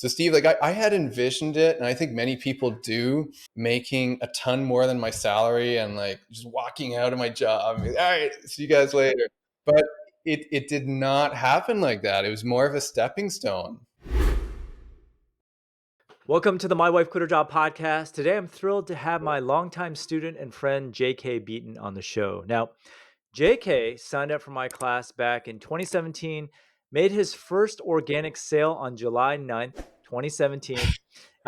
So Steve, like I had envisioned it, and I think many people do, making a ton more than my salary and like just walking out of my job. All right, see you guys later. But it did not happen like that. It was more of a stepping stone. Welcome to the My Wife Quit Her Job podcast. Today, I'm thrilled to have my longtime student and friend, JK Beaton, on the show. Now, JK signed up for my class back in 2017, made his first organic sale on July 9th, 2017. And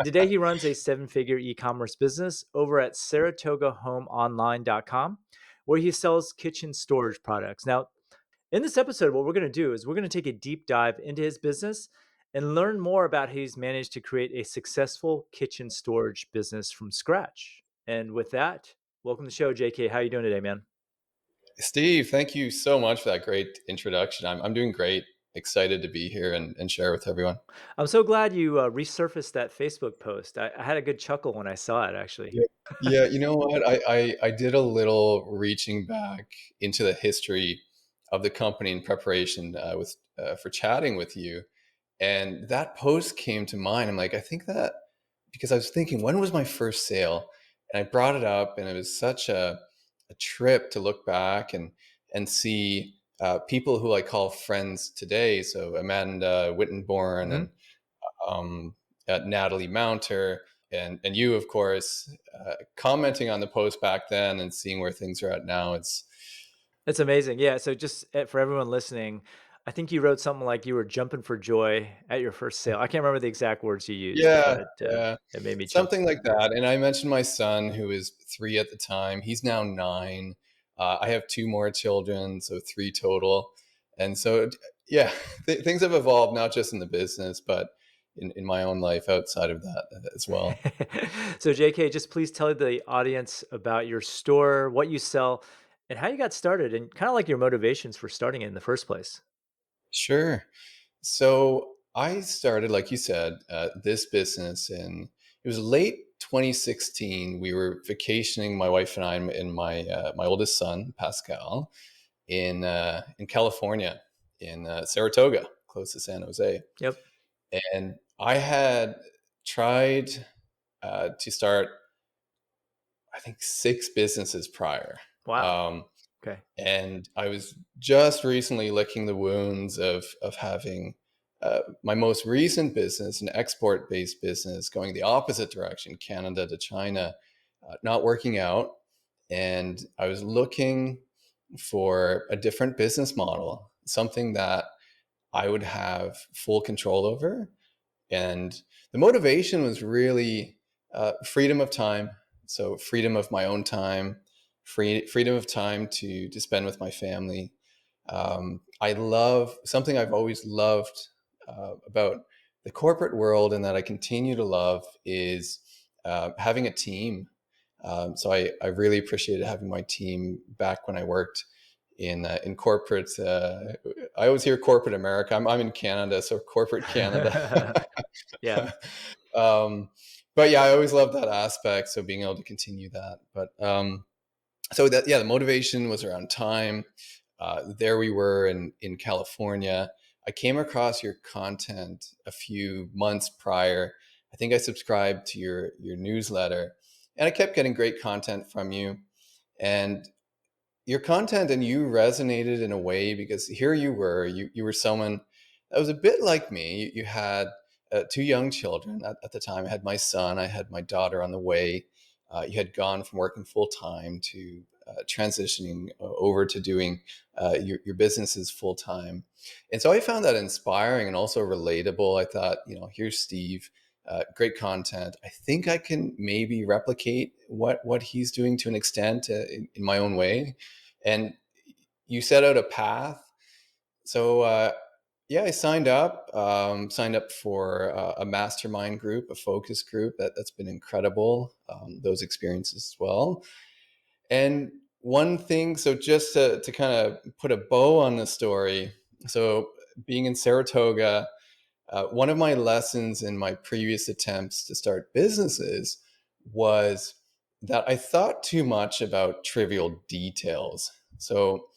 today, he runs a seven-figure e-commerce business over at SaratogaHomeOnline.com, where he sells kitchen storage products. Now, in this episode, what we're going to do is we're going to take a deep dive into his business and learn more about how he's managed to create a successful kitchen storage business from scratch. And with that, welcome to the show, JK. How are you doing today, man? Steve, thank you so much for that great introduction. I'm doing great. Excited to be here and share with everyone. I'm so glad you resurfaced that Facebook post. I had a good chuckle when I saw it, actually. Yeah, yeah. You know what? I did a little reaching back into the history of the company in preparation with for chatting with you, and that post came to mind. I'm like, I think that because I was thinking, when was my first sale? And I brought it up, and it was such a trip to look back and see people who I call friends today. So Amanda Wittenborn hmm and um, Natalie Mounter, and you, of course, commenting on the post back then and seeing where things are at now. It's amazing. Yeah. So, just for everyone listening, I think you wrote something like you were jumping for joy at your first sale. I can't remember the exact words you used, Yeah, but yeah, it made me jump. something like that. And I mentioned my son, who was 3 at the time. He's now 9. I have 2 more children, so 3 total. And so, yeah, things have evolved, not just in the business, but in my own life outside of that as well. So, JK, just please tell the audience about your store, what you sell, and how you got started, and kind of like your motivations for starting it in the first place. Sure. So I started, like you said, this business it was late 2016. We were vacationing, my wife and I, and my oldest son, Pascal, in California, in Saratoga, close to San Jose. Yep. And I had tried to start, I think, 6 businesses prior. Wow. Um, Okay. and I was just recently licking the wounds of having my most recent business, an export-based business, going the opposite direction, Canada to China, not working out. And I was looking for a different business model, something that I would have full control over. And the motivation was really freedom of time. So freedom of my own time, freedom of time to spend with my family. I love something I've always loved about the corporate world, and that I continue to love, is having a team. So I really appreciated having my team back when I worked in corporate. I always hear corporate America. I'm in Canada, so corporate Canada. Yeah. um, but yeah, I always loved that aspect. So being able to continue that, but so that, yeah, the motivation was around time. There we were in California. I came across your content a few months prior. I think I subscribed to your newsletter, and I kept getting great content from you. And your content and you resonated in a way, because here you were someone that was a bit like me. You had 2 young children at the time. I had my son, I had my daughter on the way. You had gone from working full time to transitioning over to doing your businesses full time. And so I found that inspiring and also relatable. I thought, here's Steve, great content. I think I can maybe replicate what he's doing to an extent in my own way. And you set out a path. So yeah, I signed up for a mastermind group, a focus group. That's been incredible. Those experiences as well. And one thing, so just to kind of put a bow on the story, so being in Saratoga, one of my lessons in my previous attempts to start businesses was that I thought too much about trivial details. So,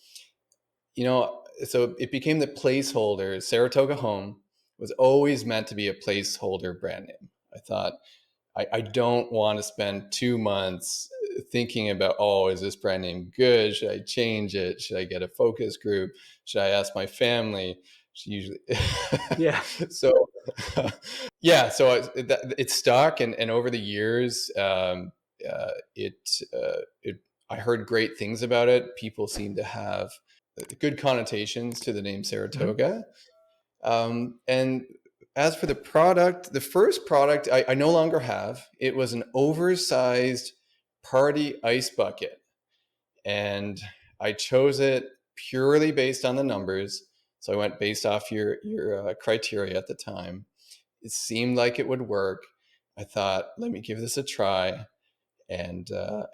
so it became the placeholder, Saratoga Home, was always meant to be a placeholder brand name. I thought, I don't want to spend 2 months thinking about, oh, is this brand name good? Should I change it? Should I get a focus group? Should I ask my family? Usually, Yeah. so yeah, so it stuck, and over the years, it, it I heard great things about it. People seem to have good connotations to the name Hmm. Saratoga. And as for the product, the first product I no longer have. It was an oversized party ice bucket, and I chose it purely based on the numbers. So I went based off your criteria at the time. It seemed like it would work. I thought, let me give this a try. And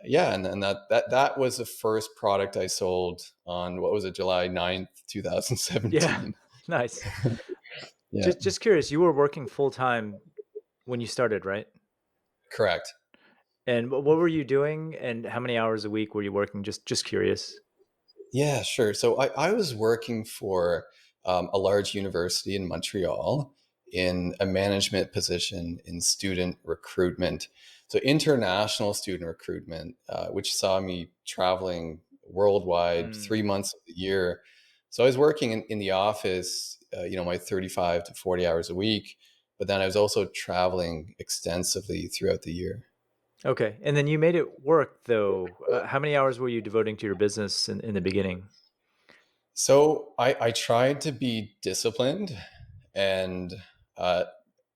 yeah, and then that was the first product I sold on, what was it, July 9th, Yeah. 2017. Nice. Yeah, Just curious, you were working full time when you started, right? correct. And what were you doing, and how many hours a week were you working? Just curious. Yeah, sure. So I was working for a large university in Montreal in a management position in student recruitment. So international student recruitment, which saw me traveling worldwide Mm. 3 months of the year. So I was working in the office, my 35 to 40 hours a week, but then I was also traveling extensively throughout the year. Okay. And then you made it work, though. How many hours were you devoting to your business in the beginning? So I tried to be disciplined and uh,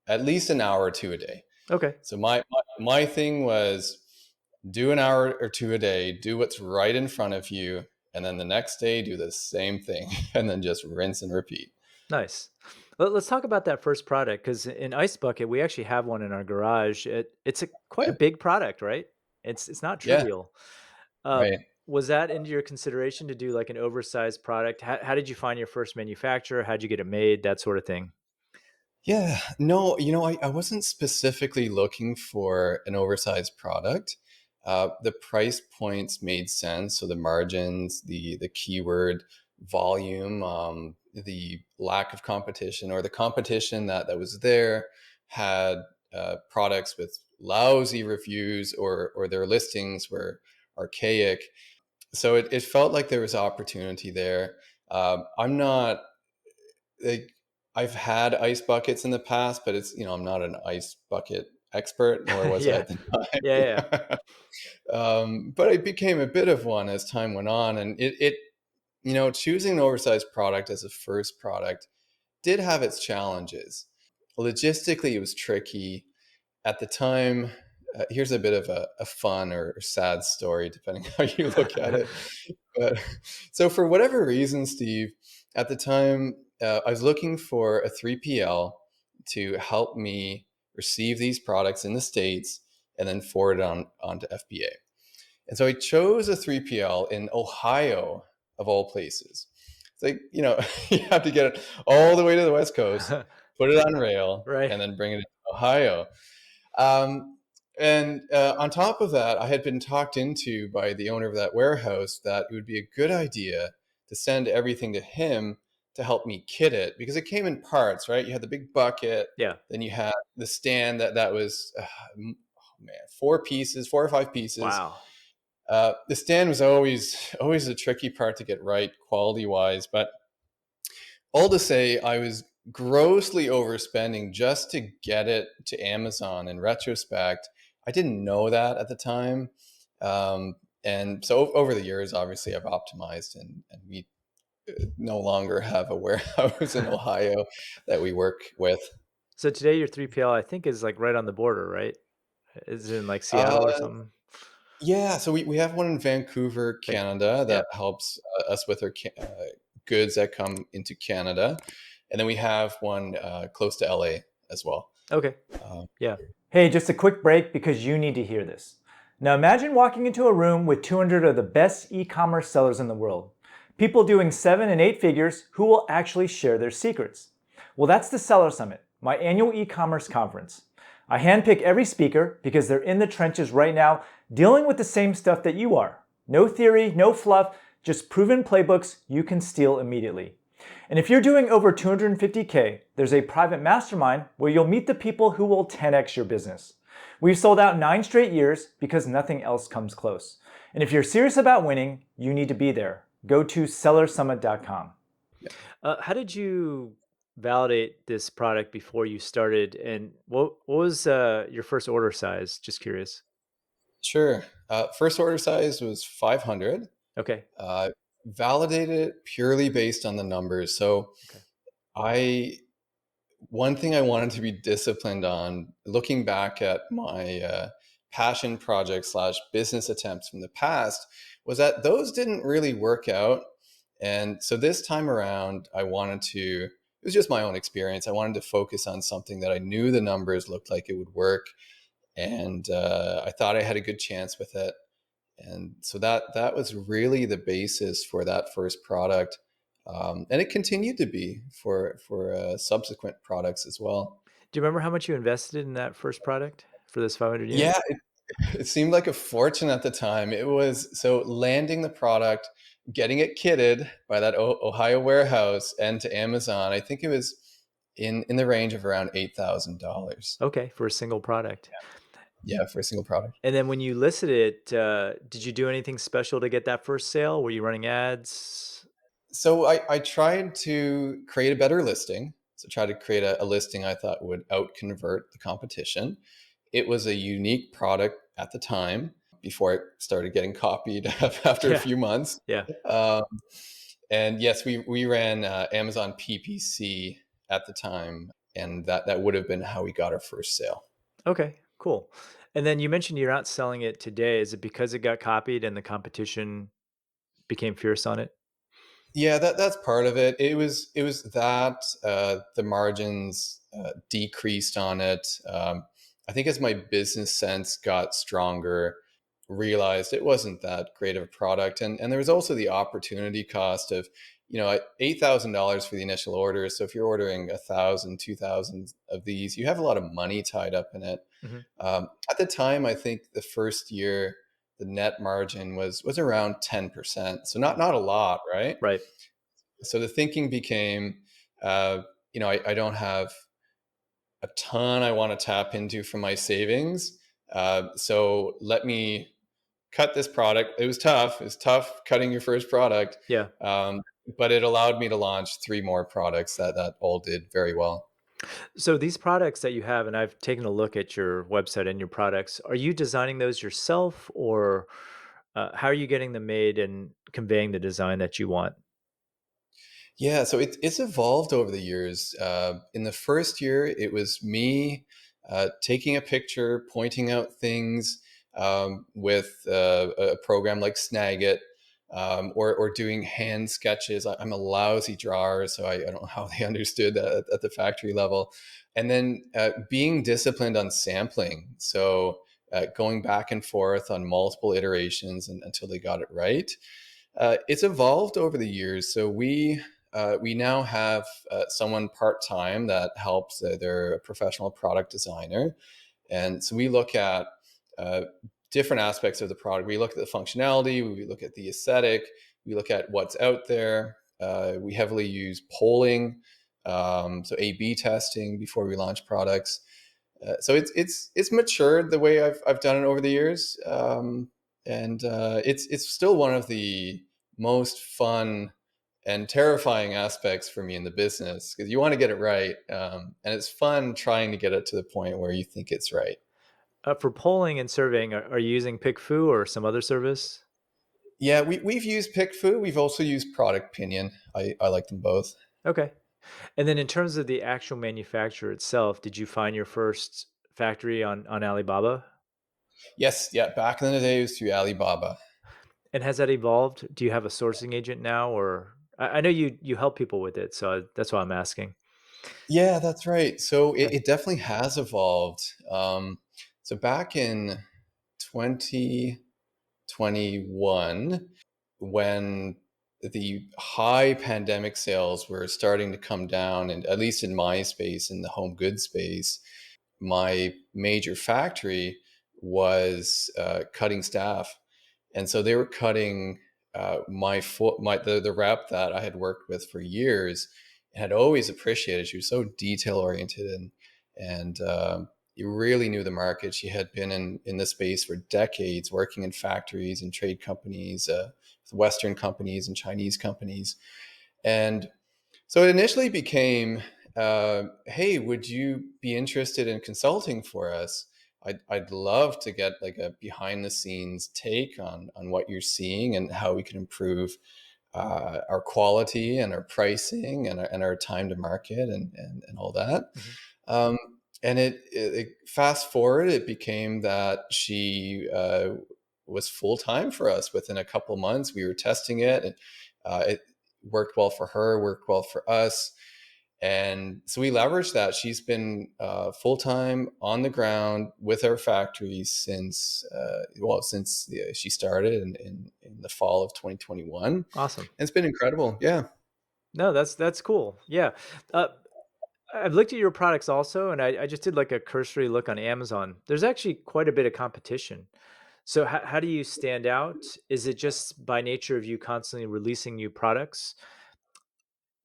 at least an hour or two a day. Okay. So my thing was do an hour or two a day, do what's right in front of you, and then the next day do the same thing, and then just rinse and repeat. Nice. Let's talk about that first product, because in Ice Bucket, we actually have one in our garage. It's quite a Okay. big product, right? It's not Yeah, trivial. Uh, right. was that into your consideration to do like an oversized product? How did you find your first manufacturer? How'd you get it made? That sort of thing. Yeah, no, I wasn't specifically looking for an oversized product. The price points made sense. So the margins, the keyword volume, the lack of competition, or the competition that was there had products with lousy reviews, or their listings were archaic. So it felt like there was opportunity there. I'm not like, I've had ice buckets in the past, but I'm not an ice bucket expert, nor was I Yeah. at the Yeah. time. But I became a bit of one as time went on, and choosing an oversized product as a first product did have its challenges. Logistically, it was tricky at the time. Here's a bit of a fun or sad story, depending how you look at Yeah. it. But so for whatever reason, Steve, at the time, I was looking for a 3PL to help me receive these products in the States and then forward it onto FBA. And so I chose a 3PL in Ohio, of all places. It's like, you have to get it all the way to the West Coast, put it on rail, Right. and then bring it to Ohio. Um, and on top of that, I had been talked into by the owner of that warehouse that it would be a good idea to send everything to him to help me kit it, because it came in parts, right? You had the big bucket, Yeah. then you had the stand that was, oh man, 4 pieces, 4 or 5 pieces. Wow. The stand was always a tricky part to get right quality wise, but all to say, I was grossly overspending just to get it to Amazon. In retrospect, I didn't know that at the time. Um, and so over the years, obviously, I've optimized, and we no longer have a warehouse in Ohio that we work with. So today your 3PL, I think, is like right on the border, right? Is it in like Seattle or Uh, something? yeah, so we have one in Vancouver, Canada, Yeah. that helps us with our goods that come into Canada. And then we have one close to LA as well. Okay. Um, Yeah. Hey, just a quick break because you need to hear this. Now imagine walking into a room with 200 of the best e-commerce sellers in the world. People doing 7 and 8 figures who will actually share their secrets. Well, that's the Seller Summit, my annual e-commerce conference. I handpick every speaker because they're in the trenches right now dealing with the same stuff that you are. No theory, no fluff, just proven playbooks you can steal immediately. And if you're doing over 250K, there's a private mastermind where you'll meet the people who will 10x your business. We've sold out 9 straight years because nothing else comes close. And if you're serious about winning, you need to be there. Go to sellersummit.com. How did you validate this product before you started? And what was your first order size? Just curious. Sure. First order size was 500. Okay. Uh, Validated it purely based on the numbers. So Okay. I one thing I wanted to be disciplined on, looking back at my passion project slash business attempts from the past, was that those didn't really work out. And so this time around, it was just my own experience. I wanted to focus on something that I knew the numbers looked like it would work. And I thought I had a good chance with it. And so that was really the basis for that first product, and it continued to be for subsequent products as well. Do you remember how much you invested in that first product for those 500 Yeah, units? it seemed like a fortune at the time. It was so landing the product, getting it kitted by that Ohio warehouse and to Amazon. I think it was in the range of around $8,000. Okay, for a single product. Yeah, for a single product. And then when you listed it, did you do anything special to get that first sale? Were you running ads? So I tried to create a better listing. So try to create a listing I thought would out convert the competition. It was a unique product at the time before it started getting copied after a Yeah, few months. yeah. Um, and yes, we ran Amazon PPC at the time, and that would have been how we got our first sale. Okay, cool. And then you mentioned you're not selling it today. Is it because it got copied and the competition became fierce on it? Yeah, that's part of it. It was that the margins decreased on it. I think as my business sense got stronger, realized it wasn't that great of a product, and there was also the opportunity cost of, $8,000 for the initial order. So if you're ordering 1,000, 2,000 of these, you have a lot of money tied up in it. Hmm. At the time, I think the first year the net margin was around 10%. So not a lot, right? Right. So the thinking became, uh, I don't have a ton I want to tap into from my savings. So let me cut this product. It was tough. It was tough cutting your first product, Yeah. um, but it allowed me to launch three more products that all did very well. So these products that you have, and I've taken a look at your website and your products, are you designing those yourself, or how are you getting them made and conveying the design that you want? Yeah, so it's evolved over the years. In the first year, it was me taking a picture, pointing out things with a program like Snagit, or doing hand sketches. I'm a lousy drawer, so I don't know how they understood that at the factory level. And then being disciplined on sampling. So going back and forth on multiple iterations until they got it right. It's evolved over the years. So we now have someone part time that helps. They're a professional product designer, and so we look at uh, different aspects of the product. We look at the functionality, we look at the aesthetic, we look at what's out there. We heavily use polling, so A/B testing before we launch products. So it's matured the way I've done it over the years, and it's still one of the most fun and terrifying aspects for me in the business because you want to get it right, and it's fun trying to get it to the point where you think it's right. For polling and surveying, are you using PickFu or some other service? Yeah, we've used PickFu. We've also used Product Pinion. I like them both. Okay. And then in terms of the actual manufacturer itself, did you find your first factory on Alibaba? Yes, yeah. Back in the days through Alibaba. And has that evolved? Do you have a sourcing agent now, or I know you help people with it, so that's why I'm asking. Yeah, that's right. So Okay. it definitely has evolved. So back in 2021, when the high pandemic sales were starting to come down, and at least in my space, in the home goods space, my major factory was cutting staff. And so they were cutting the rep that I had worked with for years had always appreciated. She was so detail oriented, and you really knew the market. She had been in the space for decades, working in factories and trade companies, Western companies and Chinese companies, and so it initially became, "Hey, would you be interested in consulting for us? I'd love to get like a behind the scenes take on what you're seeing and how we can improve our quality and our pricing and our time to market and all that." Mhm. Um, and fast forward, it became that she was full time for us within a couple months. We were testing it, and it worked well for her, worked well for us. And so we leveraged that. She's been full time on the ground with our factory since she started in the fall of 2021. And Awesome. it's been incredible. Yeah. No, that's cool. Yeah. Uh, I've looked at your products also, and I just did like a cursory look on Amazon. There's actually quite a bit of competition. So how do you stand out? Is it just by nature of you constantly releasing new products?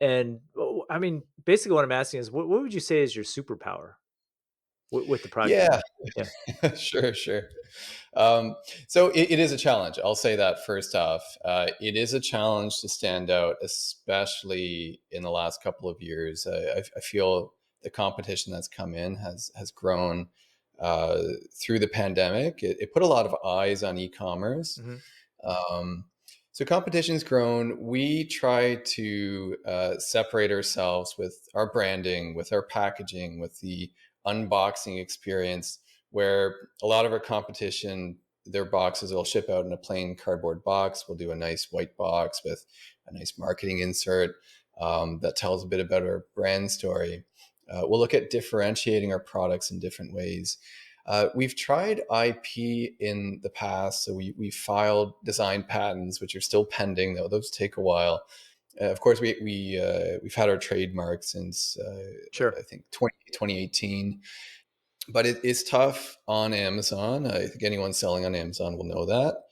And I mean, basically, what I'm asking is, what would you say is your superpower with the product you Yeah. make? Yeah, Sure, sure. So it is a challenge. I'll say that first off. It is a challenge to stand out, especially in the last couple of years. I feel the competition that's come in has grown uh, through the pandemic. It put a lot of eyes on e-commerce. hmm Um, so competition's grown. We try to separate ourselves with our branding, with our packaging, with the unboxing experience, where a lot of our competition, their boxes will ship out in a plain cardboard box. We'll do a nice white box with a nice marketing insert that tells a bit about our brand story. We'll look at differentiating our products in different ways. We've tried IP in the past, so we filed design patents, which are still pending. Though those take a while. Of course, we've had our trademark since sure. I think 2018, but it is tough on Amazon. I think anyone selling on Amazon will know that,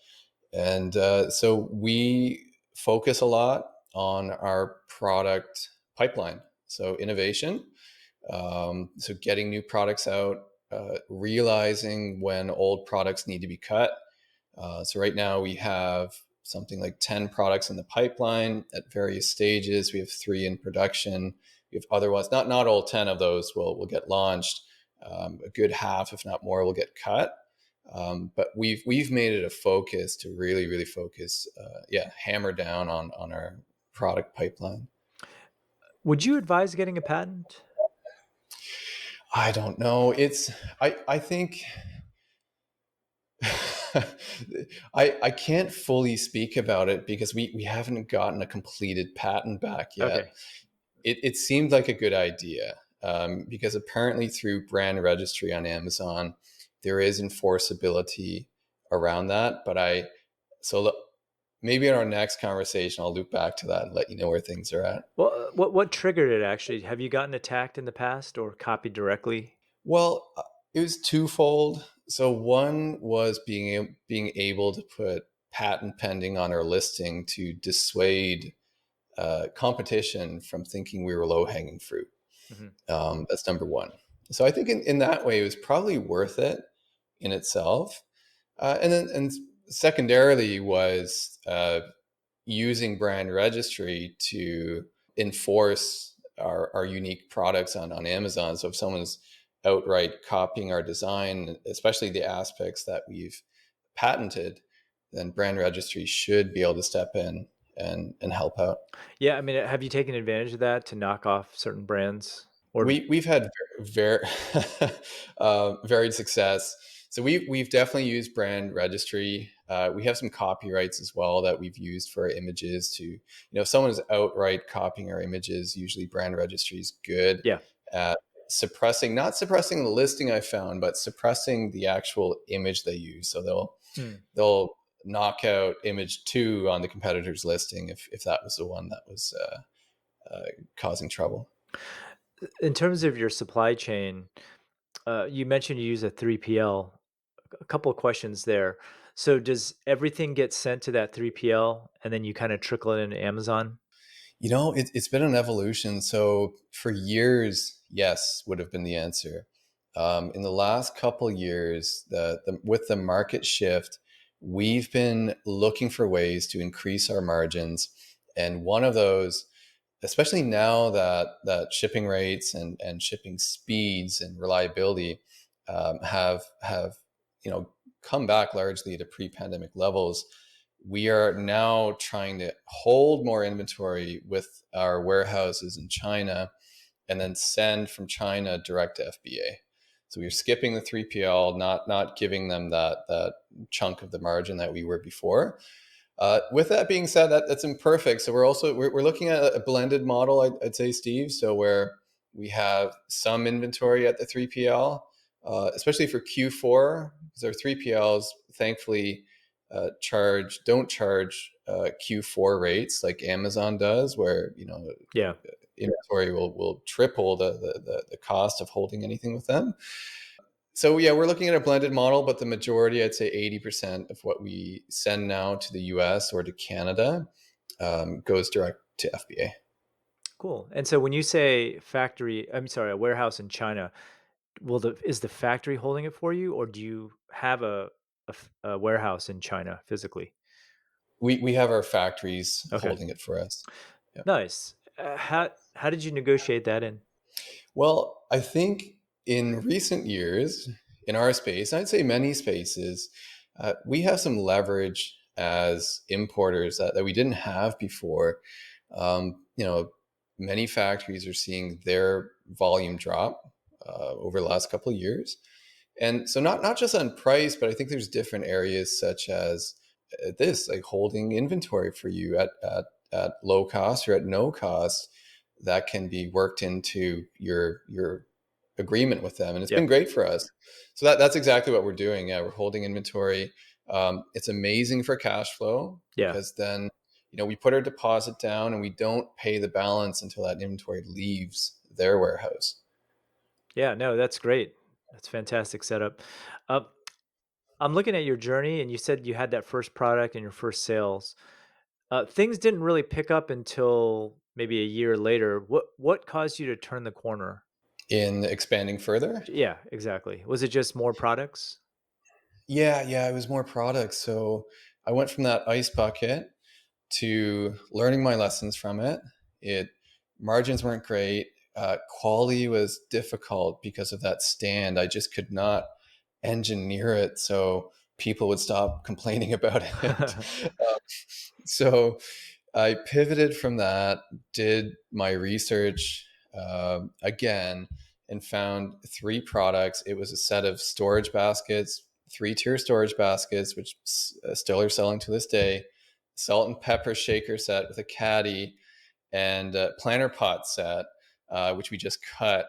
and so we focus a lot on our product pipeline. So innovation, so getting new products out, realizing when old products need to be cut. So right now we have something like 10 products in the pipeline at various stages. We have 3 in production. We have other ones, not all 10 of those will get launched. A good half, if not more, will get cut. But we've made it a focus to really focus, hammer down on our product pipeline. Would you advise getting a patent? I don't know. I think I can't fully speak about it because we haven't gotten a completed patent back yet. Okay, It seemed like a good idea, because apparently through brand registry on Amazon, there is enforceability around that. So look, maybe in our next conversation, I'll loop back to that and let you know where things are at. well, what triggered it actually? Have you gotten attacked in the past or copied directly? Well, it was twofold. So one was being able to put patent pending on our listing to dissuade competition from thinking we were low hanging fruit. hmm That's number one. So I think in that way, it was probably worth it in itself. And secondarily was using brand registry to enforce our unique products on Amazon. So if someone's outright copying our design, especially the aspects that we've patented, then brand registry should be able to step in and help out. Yeah, I mean, have you taken advantage of that to knock off certain brands? Or We've had very varied success. So we've definitely used brand registry. We have some copyrights as well that we've used for our images. If someone is outright copying our images, usually brand registry is good yeah, at not suppressing the listing I found, but suppressing the actual image they use. So Hmm. they'll knock out image 2 on the competitor's listing if that was the one that was causing trouble. In terms of your supply chain, you mentioned you use a 3PL. A couple of questions there. So does everything get sent to that 3PL and then you kind of trickle it into Amazon? It's been an evolution. So for years, yes, would have been the answer. In the last couple years, with the market shift, we've been looking for ways to increase our margins. And one of those, especially now that shipping rates and shipping speeds and reliability have come back largely to pre-pandemic levels, we are now trying to hold more inventory with our warehouses in China and then send from China direct to FBA. So we're skipping the 3PL, not giving them that chunk of the margin that we were before. With that being said, that's imperfect. So we're looking at a blended model, I'd say, Steve. So where we have some inventory at the 3PL, especially for Q4, because our 3PLs thankfully don't charge Q4 rates like Amazon does, where Yeah. inventory will triple the cost of holding anything with them. So yeah, we're looking at a blended model, but the majority, I'd say 80% of what we send now to the US or to Canada goes direct to FBA. Cool. And so when you say factory, I'm sorry, a warehouse in China, is the factory holding it for you, or do you have a warehouse in China physically? We have our factories Okay. holding it for us. Yeah. Nice. How did you negotiate that in? Well, I think in recent years, in our space, I'd say many spaces, we have some leverage as importers that we didn't have before. Many factories are seeing their volume drop over the last couple of years. And so not just on price, but I think there's different areas such as this, like holding inventory for you at low cost or at no cost that can be worked into your agreement with them. And it's been Yep. great for us. So that's exactly what we're doing. Yeah, we're holding inventory. It's amazing for cash flow Yeah. because then we put our deposit down and we don't pay the balance until that inventory leaves their warehouse. Yeah. No, that's great. That's fantastic setup. Uh, I'm looking at your journey, and you said you had that first product and your first sales. Things didn't really pick up until maybe a year later. What caused you to turn the corner? In expanding further, Yeah, exactly. Was it just more products? yeah, it was more products. So I went from that ice bucket to learning my lessons from it. It Margins weren't great. Quality was difficult because of that stand. I just could not engineer it so people would stop complaining about it. So I pivoted from that, did my research again, and found three products. It was a set of storage baskets, three-tier storage baskets, which still are selling to this day, salt and pepper shaker set with a caddy, and a planter pot set, which we just cut.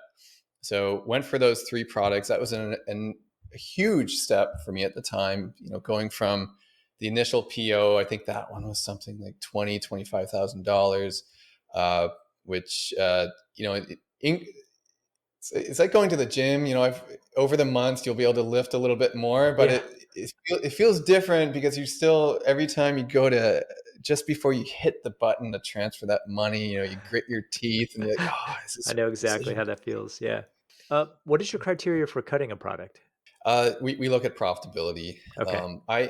So went for those three products. That was a huge step for me at the time. Going from the initial PO, I think that one was something like $25,000, which it's like going to the gym. I've over the months you'll be able to lift a little bit more, but Yeah, it feels different because you still every time you go to just before you hit the button to transfer that money, you grit your teeth and you're like, oh, is this I the know right exactly decision? how that feels. Yeah. What is your criteria for cutting a product? We look at profitability. Okay.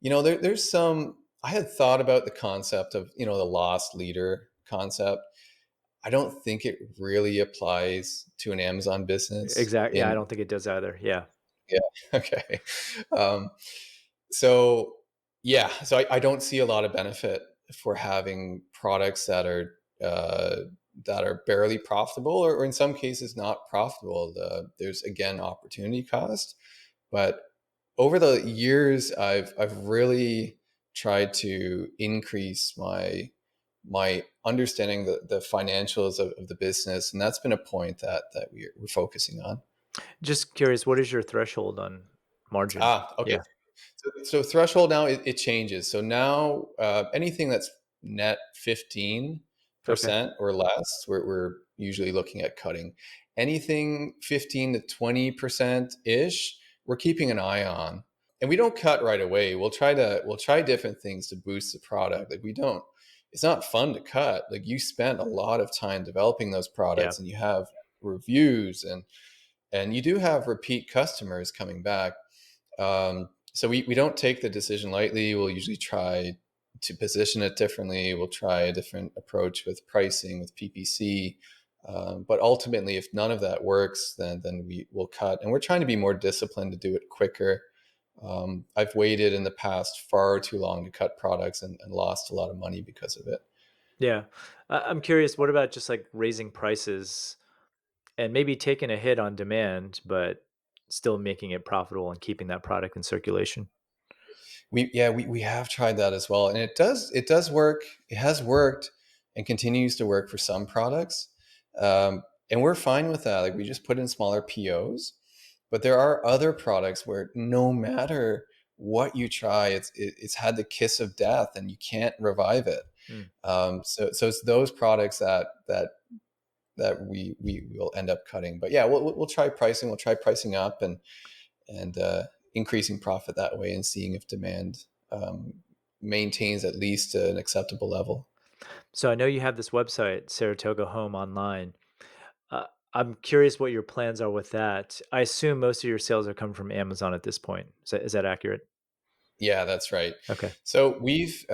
There's some. I had thought about the concept of the lost leader concept. I don't think it really applies to an Amazon business. Exactly. Yeah, I In don't think it does either. Yeah. Yeah, okay. Um, so I don't see a lot of benefit for having products that are barely profitable, or in some cases not profitable. There's again opportunity cost, but over the years, I've really tried to increase my understanding the financials of the business, and that's been a point that we're focusing on. Just curious, what is your threshold on margin? Okay. Yeah. So threshold now it changes. So now anything that's net 15% Okay. or less, we're usually looking at cutting. Anything 15 to 20% ish, we're keeping an eye on. and we don't cut right away. We'll try different things to boost the product. Like we don't. It's not fun to cut. Like you spent a lot of time developing those Yeah. products, and you have reviews, and you do have repeat customers coming back. So we don't take the decision lightly. We'll usually try to position it differently. We'll try a different approach with pricing, with PPC. But ultimately, if none of that works, then we will cut. And we're trying to be more disciplined to do it quicker. I've waited in the past far too long to cut products and lost a lot of money because of it. Yeah. I'm curious, what about just like raising prices and maybe taking a hit on demand, but still making it profitable and keeping that product in circulation? We have tried that as well, and it does work. It has worked and continues to work for some products, and we're fine with that. Like we just put in smaller POs, but there are other products where no matter what you try, it's had the kiss of death, and you can't revive it. Mm. So it's those products that we will end up cutting. But yeah, we'll try pricing. We'll try pricing up and increasing profit that way, and seeing if demand um, maintains at least an acceptable level. So I know you have this website, Saratoga Home Online. Uh, I'm curious what your plans are with that. I assume most of your sales are coming from Amazon at this point. Is that accurate? Yeah, that's right. Okay. So we've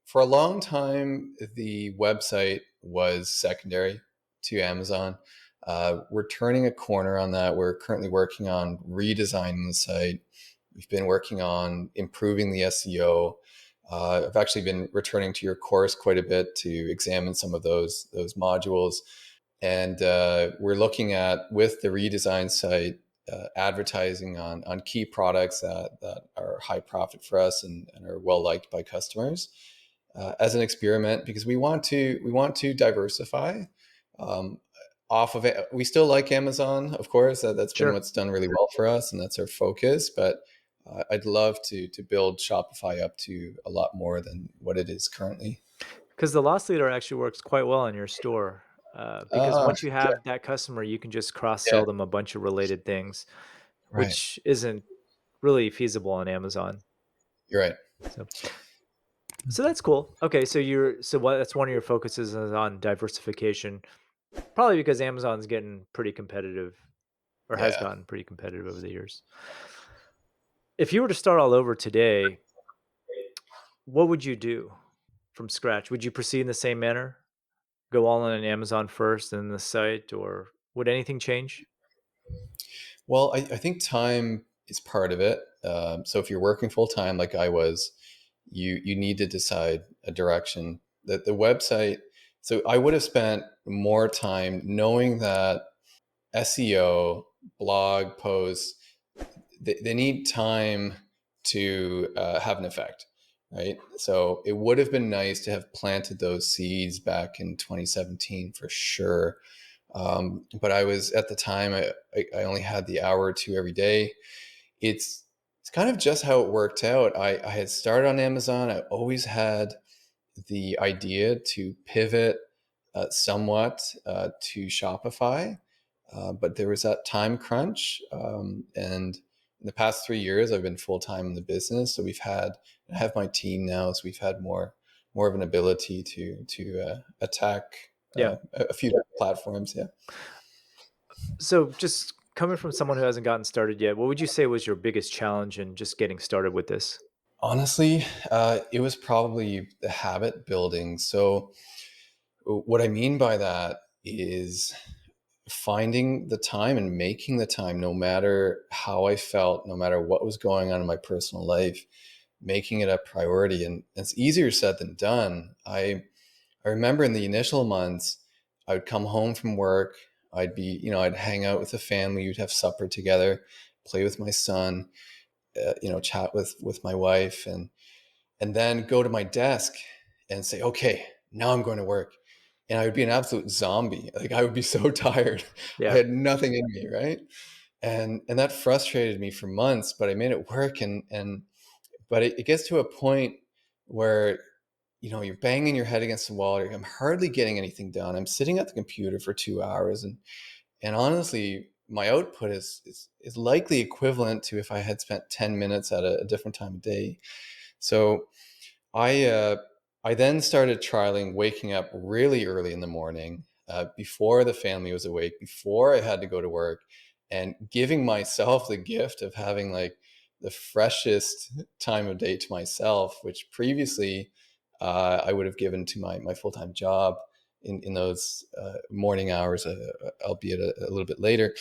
for a long time the website was secondary to Amazon. We're turning a corner on that. We're currently working on redesigning the site. We've been working on improving the SEO. I've actually been returning to your course quite a bit to examine some of those modules, and we're looking at, with the redesigned site, advertising on key products that are high profit for us and are well liked by customers, as an experiment, because we want to diversify um, off of it. We still like Amazon, of course. That's been Sure. what's done really well for us, and that's our focus. But I'd love to build Shopify up to a lot more than what it is currently. Because the loss leader actually works quite well in your store. Because Ah, once you okay. have that customer, you can just cross Yeah, sell them a bunch of related things, right. which isn't really feasible on Amazon. You're right. So that's cool. Okay, that's one of your focuses is on diversification, probably because Amazon's getting pretty competitive or has Yeah. gotten pretty competitive over the years. If you were to start all over today, what would you do from scratch? Would you proceed in the same manner? Go all in on Amazon first and the site, or would anything change? Well, I think time is part of it. So if you're working full time, like I was, you need to decide a direction. That the website. So I would have spent more time knowing that SEO, blog posts, they need time to have an effect, right? So it would have been nice to have planted those seeds back in 2017 for sure. But I was, at the time, I only had the hour or two every day. It's kind of just how it worked out. I had started on Amazon. I always had the idea to pivot somewhat to Shopify, but there was that time crunch. And in the past 3 years, I've been full time in the business, so I have my team now, so we've had more of an ability to attack Yeah. a few different platforms. Yeah. So just coming from someone who hasn't gotten started yet, what would you say was your biggest challenge in just getting started with this? Honestly, it was probably the habit building. So, what I mean by that is finding the time and making the time, no matter how I felt, no matter what was going on in my personal life, making it a priority. And it's easier said than done. I remember in the initial months, I would come home from work. I'd hang out with the family. We'd have supper together, play with my son, chat with my wife, and then go to my desk and say, okay, now I'm going to work. And I would be an absolute zombie. Like I would be so tired. I Yeah. had nothing in me, right? And that frustrated me for months, but I made it work. And but it gets to a point where you're banging your head against the wall. I'm hardly getting anything done. I'm sitting at the computer for 2 hours, and honestly, my output is likely equivalent to if I had spent 10 minutes at a different time of day. So I I then started trialing waking up really early in the morning, before the family was awake, before I had to go to work, and giving myself the gift of having like the freshest time of day to myself, which previously I would have given to my full time job in those morning hours, albeit a little bit later.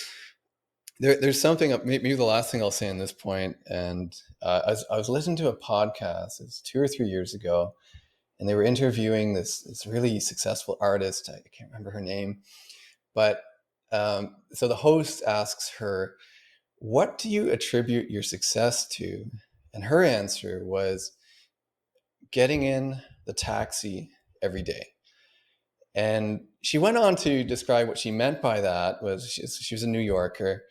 There's something, maybe the last thing I'll say on this point, and I was listening to a podcast, it's 2 or 3 years ago, and they were interviewing this really successful artist. I can't remember her name, but so the host asks her, "What do you attribute your success to?" And her answer was getting in the taxi every day. And she went on to describe what she meant by that was she was a New Yorker,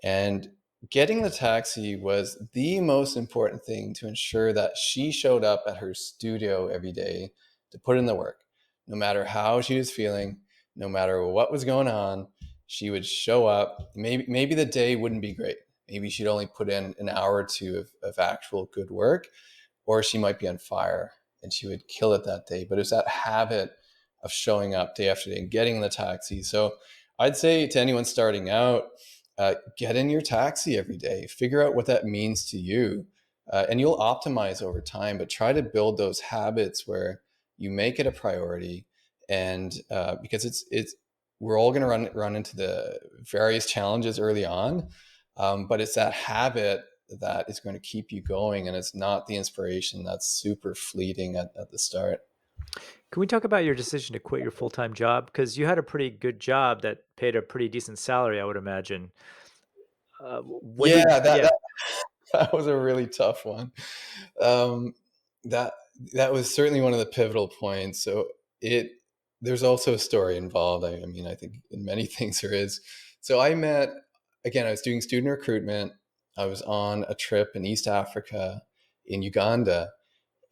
and getting the taxi was the most important thing to ensure that she showed up at her studio every day to put in the work. No matter how she was feeling, no matter what was going on, she would show up. Maybe the day wouldn't be great. Maybe she'd only put in an hour or two of actual good work, or she might be on fire and she would kill it that day. But it was that habit of showing up day after day and getting in the taxi. So I'd say to anyone starting out, get in your taxi every day, figure out what that means to you, and you'll optimize over time. But try to build those habits where you make it a priority, and because it's we're all going to run into the various challenges early on, but it's that habit that is going to keep you going, and it's not the inspiration that's super fleeting at the start. Can we talk about your decision to quit your full-time job? Because you had a pretty good job that paid a pretty decent salary, I would imagine. When Yeah, did that yeah. that, that was a really tough one. Um, that that was certainly one of the pivotal points. So it there's also a story involved. I mean, I think in many things there is. So I met again. I was doing student recruitment. I was on a trip in East Africa, in Uganda,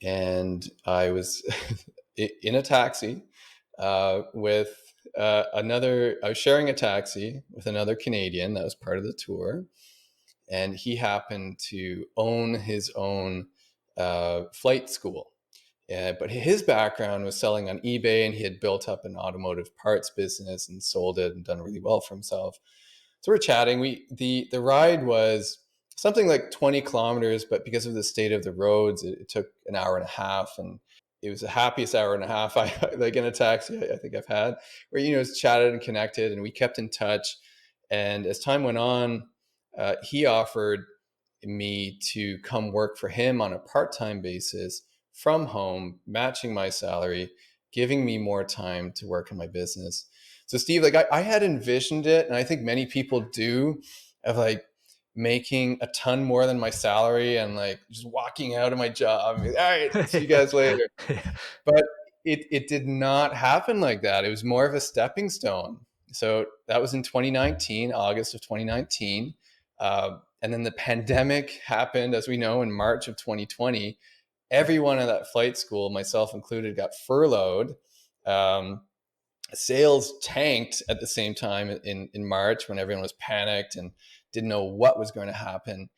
and I was in a taxi with another. I was sharing a taxi with another Canadian that was part of the tour, and he happened to own his own flight school. But his background was selling on eBay, and he had built up an automotive parts business and sold it and done really well for himself. So we're chatting. The ride was something like 20 kilometers, but because of the state of the roads, it took an hour and a half, and it was the happiest hour and a half I like in a taxi I think I've had, where it's chatted and connected, and we kept in touch. And as time went on, he offered me to come work for him on a part-time basis from home, matching my salary, giving me more time to work on my business. So Steve, like I had envisioned it, and I think many people do, of like making a ton more than my salary and like just walking out of my job. All right, see you guys later. But it did not happen like that. It was more of a stepping stone. So that was in 2019, August of 2019. And then the pandemic happened, as we know, in March of 2020. Everyone at that flight school, myself included, got furloughed. Um, Sales tanked at the same time in March, when everyone was panicked and didn't know what was going to happen.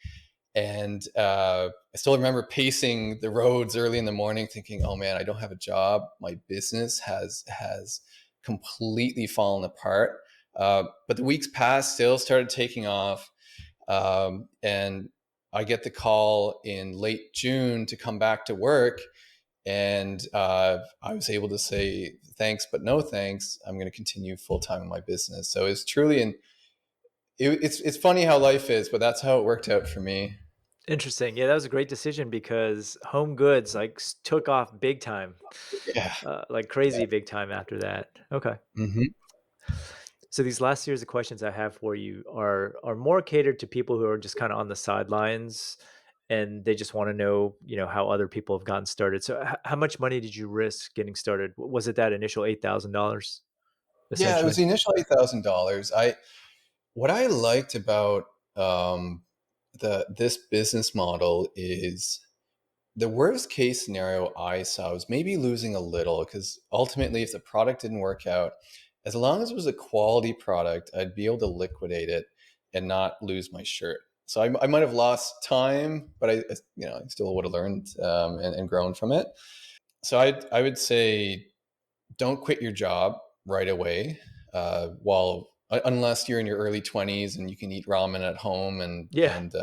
And I still remember pacing the roads early in the morning thinking, oh man, I don't have a job. My business has completely fallen apart. But the weeks passed, sales started taking off. And I get the call in late June to come back to work. And I was able to say thanks, but no thanks. I'm going to continue full time in my business. So it's truly it's funny how life is, but that's how it worked out for me. Interesting. Yeah, that was a great decision because home goods, like, took off big time, Yeah. like Yeah. crazy big time after that. Okay. Hmm. So these last series of questions I have for you are more catered to people who are just kind of on the sidelines and they just want to know, how other people have gotten started. So how much money did you risk getting started? Was it that initial $8,000 Yeah, it was essentially? the initial $8,000. What I liked about this business model is the worst case scenario I saw was maybe losing a little, because ultimately, if the product didn't work out, as long as it was a quality product, I'd be able to liquidate it and not lose my shirt. So I might have lost time, but I still would have learned and grown from it. So I would say don't quit your job right away, while unless you're in your early 20s and you can eat ramen at home Yeah. and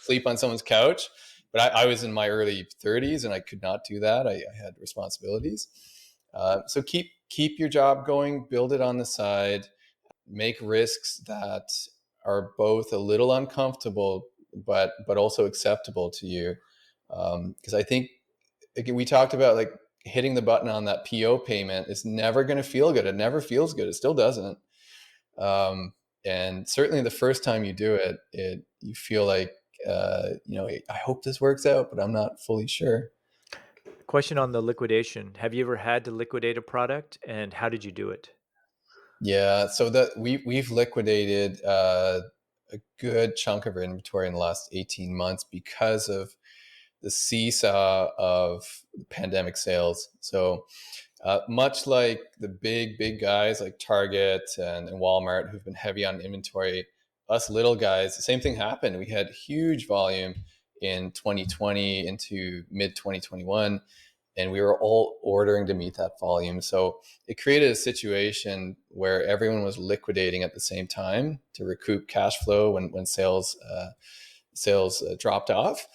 sleep on someone's couch. But I was in my early 30s and I could not do that. I had responsibilities. So keep your job going, build it on the side, make risks that are both a little uncomfortable but also acceptable to you. Because I think, again, we talked about like hitting the button on that PO payment is never going to feel good. It never feels good. It still doesn't. And certainly the first time you do it, you feel like, I hope this works out, but I'm not fully sure. Question on the liquidation. Have you ever had to liquidate a product, and how did you do it? Yeah, so that we've liquidated a good chunk of our inventory in the last 18 months because of the seesaw of pandemic sales. So much like the big guys like Target and Walmart who've been heavy on inventory, us little guys, the same thing happened. We had huge volume in 2020 into mid 2021, and we were all ordering to meet that volume. So it created a situation where everyone was liquidating at the same time to recoup cash flow when sales dropped off.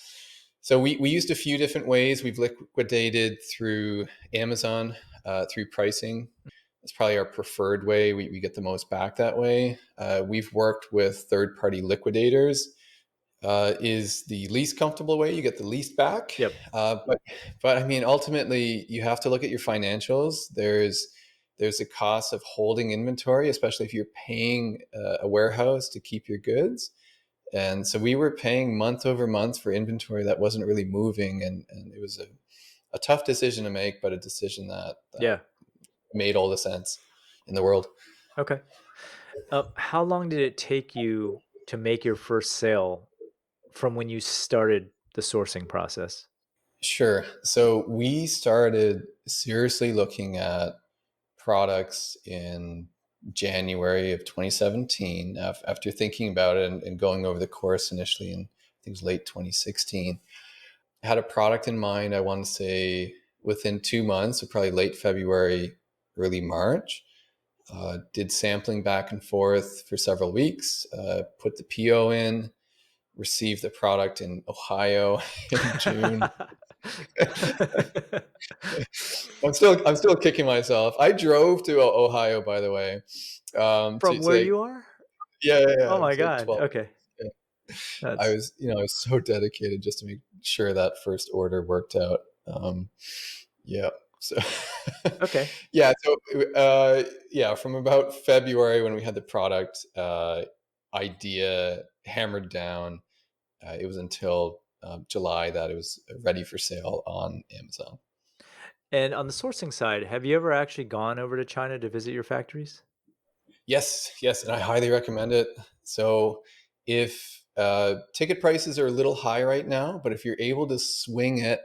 So we used a few different ways. We've liquidated through Amazon, through pricing. It's probably our preferred way. We get the most back that way. We've worked with third-party liquidators. Is the least comfortable way. You get the least back. Yep. But I mean, ultimately, you have to look at your financials. There's a cost of holding inventory, especially if you're paying a warehouse to keep your goods. And so we were paying month over month for inventory that wasn't really moving, and it was a tough decision to make, but a decision that Yeah. made all the sense in the world. Okay. How long did it take you to make your first sale from when you started the sourcing process? Sure. So we started seriously looking at products in January of 2017 after thinking about it and going over the course initially in, I think it was late 2016. I had a product in mind, I want to say within 2 months, so probably late February, early March. Did sampling back and forth for several weeks, put the PO in, received the product in Ohio in June. I'm still kicking myself. I drove to Ohio, by the way. From where To you are? yeah. Oh It my was like god. 12. Okay. Yeah. I That's was, I was so dedicated just to make sure that first order worked out. Yeah. So okay. yeah. So yeah, from about February when we had the product idea hammered down, it was until July that it was ready for sale on Amazon. And on the sourcing side, have you ever actually gone over to China to visit your factories? Yes, and I highly recommend it. So, if ticket prices are a little high right now, but if you're able to swing it,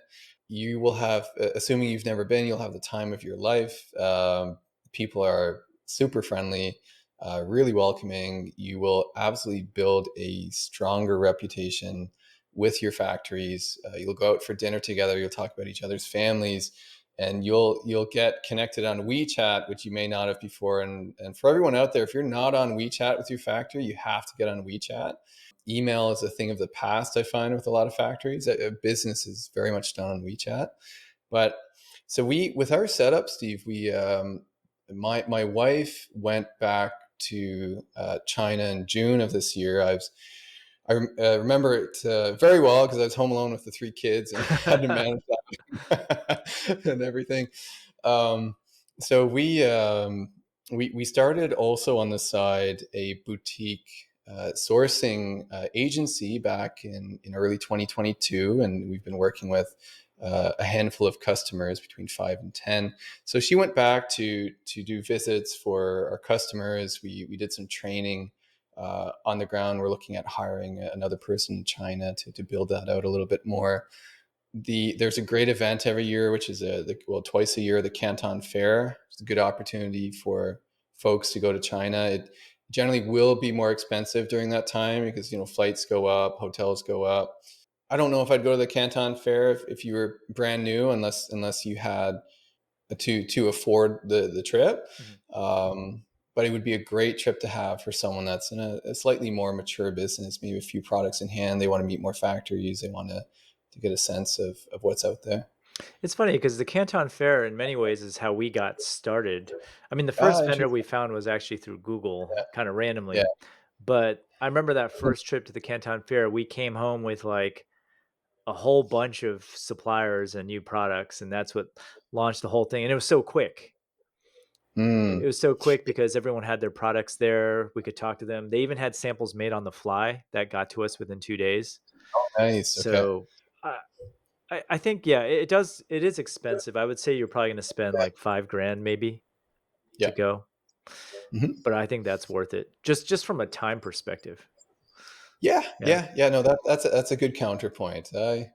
you will have, assuming you've never been, you'll have the time of your life. People are super friendly, really welcoming. You will absolutely build a stronger reputation with your factories. You'll go out for dinner together. You'll talk about each other's families, and you'll get connected on WeChat, which you may not have before. And for everyone out there, if you're not on WeChat with your factory, you have to get on WeChat. Email is a thing of the past, I find, with a lot of factories. Business is very much done on WeChat. But so with our setup, Steve, my wife went back to China in June of this year. I remember it very well because I was home alone with the three kids and had to manage that and everything. Um, so we started also on the side a boutique sourcing agency back in early 2022, and we've been working with a handful of customers between 5 and 10. So she went back to do visits for our customers. We did some training on the ground. We're looking at hiring another person in China to build that out a little bit more. There's a great event every year, which is twice a year, the Canton Fair. It's a good opportunity for folks to go to China. It generally will be more expensive during that time because flights go up, hotels go up. I don't know if I'd go to the Canton Fair if you were brand new, unless you had to afford the trip. Mhm. But it would be a great trip to have for someone that's in a slightly more mature business, maybe a few products in hand. They want to meet more factories. They want to get a sense of what's out there. It's funny because the Canton Fair, in many ways, is how we got started. I mean, the Ah, first vendor we interesting. found was actually through Google, kind of Yeah. randomly. But I remember that first trip to the Canton Fair, we came home with like a whole bunch of suppliers and new products, and that's what launched the whole thing. And it was so quick. It Mm. was so quick because everyone had their products there. We could talk to them. They even had samples made on the fly that got to us within 2 days. Oh, nice. Okay. So I think, yeah, it does. It is expensive. I would say you're probably going to spend Yeah. like 5 grand maybe to Yeah. go, Hmm. but I think that's worth it. Just from a time perspective. Yeah. Yeah. Yeah. Yeah. No, that's a good counterpoint. I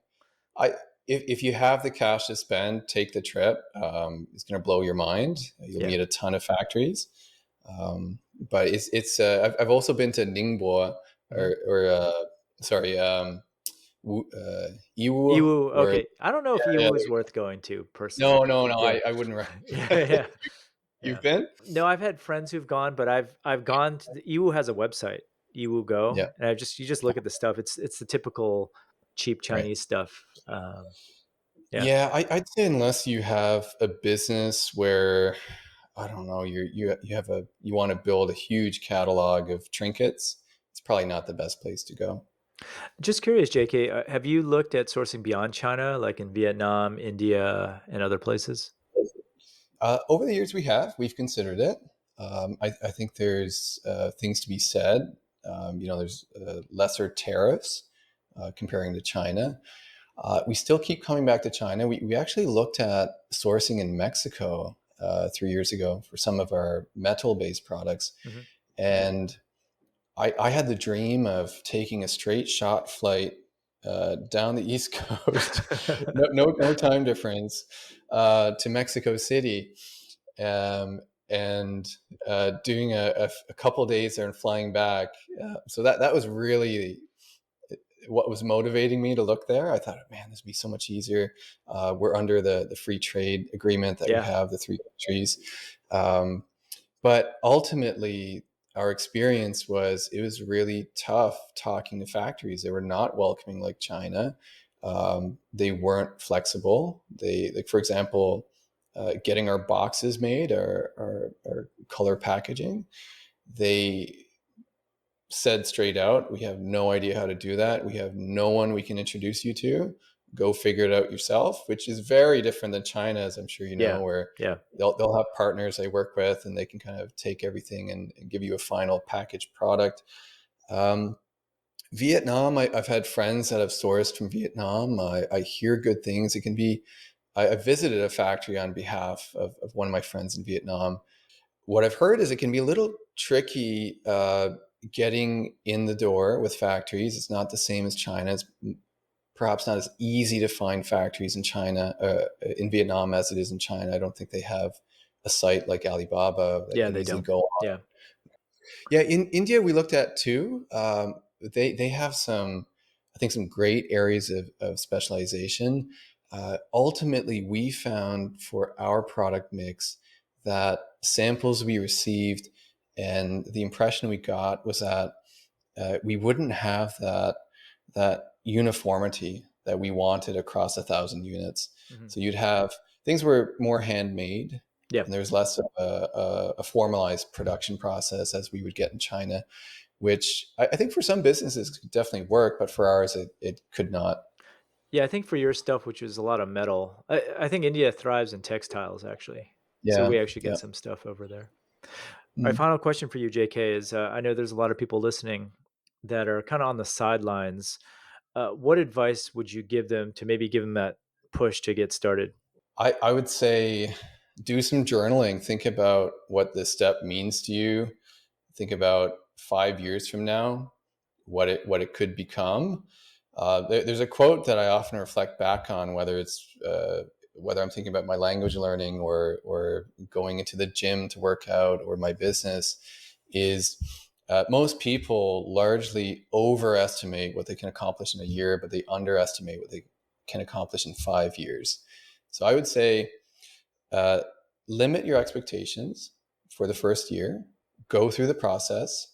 if you have the cash to spend, take the trip. It's going to blow your mind. You'll Yeah. meet a ton of factories. But I've also been to Ningbo Hmm. or sorry, Iwu, Iwu. where Okay. I don't know if yeah, Iwu there is you go. worth going to personally. No, Yeah. I wouldn't Yeah. recommend it. Yeah. You've Yeah. been? No, I've had friends who've gone, but I've gone to Iwu has a website, Iwu Go, Yeah, and I just you just look at the stuff. It's the typical cheap right. Chinese stuff. Yeah. Yeah, I'd say unless you have a business where I don't know, you want to build a huge catalog of trinkets, it's probably not the best place to go. Just curious, JK, have you looked at sourcing beyond China, like in Vietnam, India, and other places? Over the years, we've considered it. I think there's things to be said. There's lesser tariffs comparing to China. We still keep coming back to China. We actually looked at sourcing in Mexico 3 years ago for some of our metal-based products, Hmm. and I had the dream of taking a straight shot flight down the East Coast, no time difference, to Mexico City, and doing a couple days there and flying back. So that was really what was motivating me to look there. I thought, man, this would be so much easier. We're under the free trade agreement that we Yeah. have, the three countries. Um, but ultimately, our experience was it was really tough talking to factories. They were not welcoming like China. They weren't flexible. They, like, for example, getting our boxes made, our color packaging, they said straight out, we have no idea how to do that. We have no one we can introduce you to. Go figure it out yourself, which is very different than China, as I'm sure you Yeah. know, where Yeah. they'll have partners they work with and they can kind of take everything and give you a final packaged product. Um, Vietnam, I've had friends that have sourced from Vietnam. I hear good things. It can be, I visited a factory on behalf of one of my friends in Vietnam. What I've heard is it can be a little tricky getting in the door with factories. It's not the same as China. It's perhaps not as easy to find factories in China, in Vietnam, as it is in China. I don't think they have a site like Alibaba that Yeah, can they easily don't. go on. Yeah. Yeah, in India we looked at too. They have some, I think, some great areas of specialization. Ultimately, we found for our product mix that samples we received and the impression we got was that we wouldn't have that uniformity that we wanted across 1,000 units. Hmm. So you'd have things were more handmade, Yeah. and there's less of a formalized production process as we would get in China, which I think for some businesses could definitely work, but for ours it could not. Yeah. I think for your stuff, which is a lot of metal, I think India thrives in textiles actually. So Yeah, we actually get yeah. some stuff over there. All right. Mm. Final question for you, JK, is I know there's a lot of people listening that are kind of on the sidelines. What advice would you give them to maybe give them that push to get started? I would say do some journaling. Think about what this step means to you. Think about 5 years from now, what it could become. There's a quote that I often reflect back on, whether I'm thinking about my language learning or going into the gym to work out or my business, is Most people largely overestimate what they can accomplish in a year, but they underestimate what they can accomplish in 5 years. So I would say uh, limit your expectations for the first year, go through the process.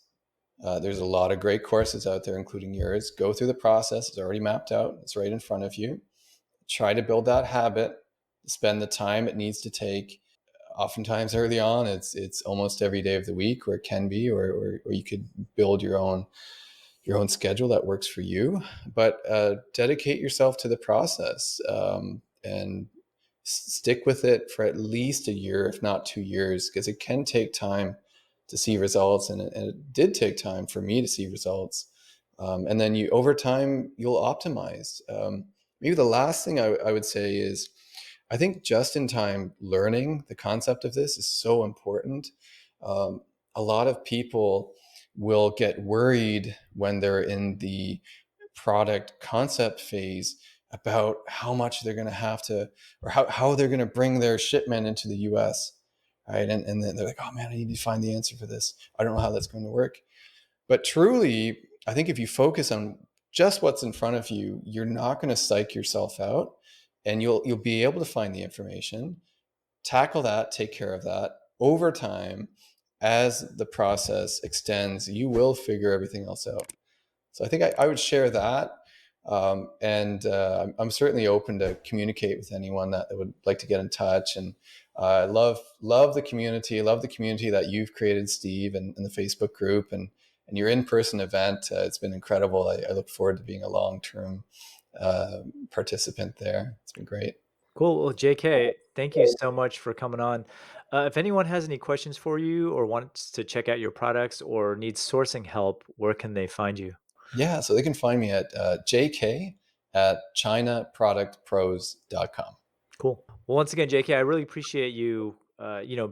There's a lot of great courses out there, including yours. Go through the process. It's already mapped out. It's right in front of you. Try to build that habit. Spend the time it needs to take. Oftentimes, early on, it's almost every day of the week, or it can be, or you could build your own schedule that works for you. But dedicate yourself to the process, and stick with it for at least a year, if not 2 years, because it can take time to see results, and it did take time for me to see results. And then you over time you'll optimize. Maybe the last thing I would say is I think just in time learning the concept of this is so important. Um, a lot of people will get worried when they're in the product concept phase about how much they're going to have to, or how they're going to bring their shipment into the US. Right. And then they're like, oh man, I need to find the answer for this. I don't know how that's going to work. But truly, I think if you focus on just what's in front of you, you're not going to psych yourself out, and you'll be able to find the information, tackle that, take care of that over time. As the process extends, you will figure everything else out. So I think I would share that. And I'm certainly open to communicate with anyone that would like to get in touch. And I love the community. Love the community that you've created, Steve, and the Facebook group and your in-person event. It's been incredible. I look forward to being a long-term participant there. It's been great. Cool. Well, JK, thank you so much for coming on. If anyone has any questions for you or wants to check out your products or needs sourcing help, where can they find you? Yeah, so they can find me at JK at chinaproductpros.com. Cool. Well, once again, JK, I really appreciate you,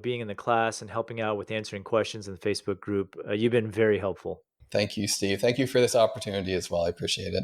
being in the class and helping out with answering questions in the Facebook group. You've been very helpful. Thank you, Steve. Thank you for this opportunity as well. I appreciate it.